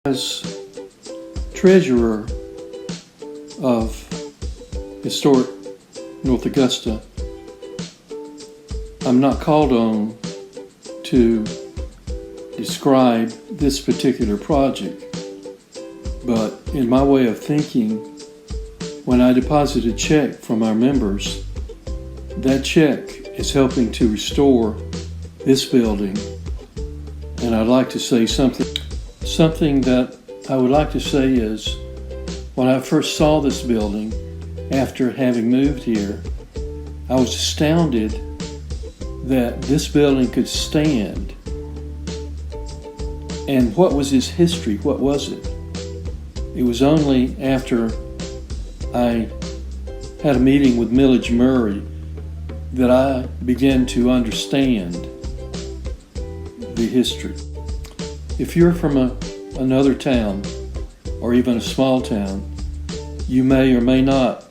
As treasurer of Historic North Augusta, I'm not called on to describe this particular project, but in my way of thinking, when I deposit a check from our members, that check is helping to restore this building. And I'd like to say something that I would like to say is, when I first saw this building after having moved here, I was astounded that this building could stand. And what was its history? What was it? It was only after I had a meeting with Millage Murray that I began to understand the history. If you're from another town, or even a small town, you may or may not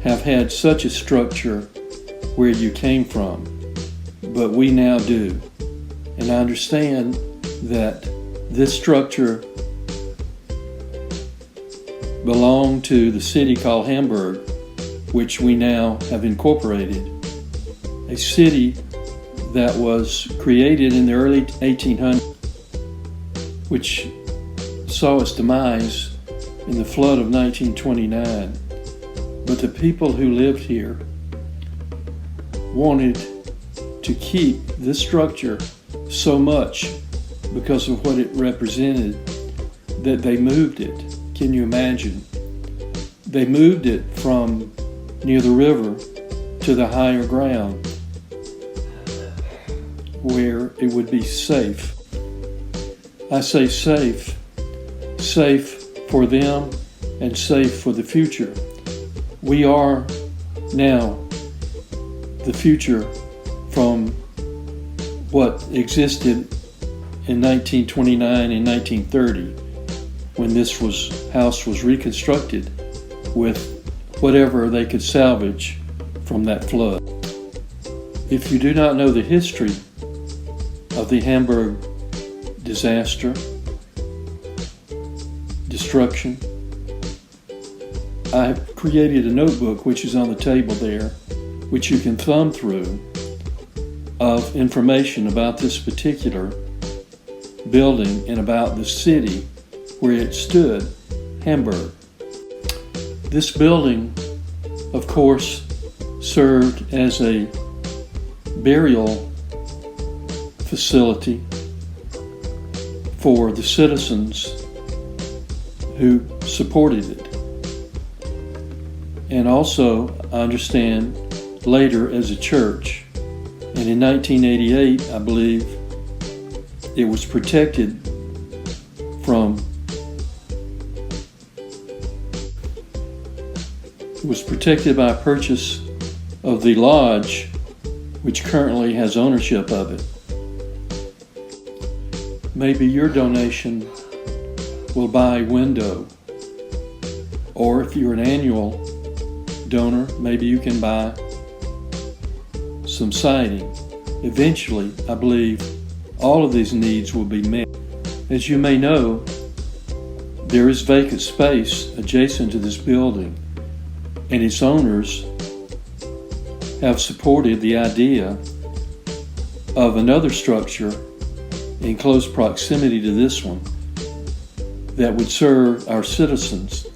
have had such a structure where you came from, but we now do. And I understand that this structure belonged to the city called Hamburg, which we now have incorporated, a city that was created in the early 1800s, which saw its demise in the flood of 1929. But the people who lived here wanted to keep this structure so much because of what it represented that they moved it. Can you imagine? They moved it from near the river to the higher ground where it would be safe. I say safe for them and safe for the future. We are now the future from what existed in 1929 and 1930 when this house was reconstructed with whatever they could salvage from that flood. If you do not know the history of the Hamburg disaster, destruction, I have created a notebook which is on the table there, which you can thumb through, of information about this particular building and about the city where it stood, Hamburg. This building, of course, served as a burial facility for the citizens who supported it. And also, I understand, later as a church. And in 1988, I believe, it was protected by purchase of the lodge, which currently has ownership of it. Maybe your donation will buy a window, or if you're an annual donor, maybe you can buy some siding. Eventually, I believe all of these needs will be met. As you may know, there is vacant space adjacent to this building, and its owners have supported the idea of another structure in close proximity to this one that would serve our citizens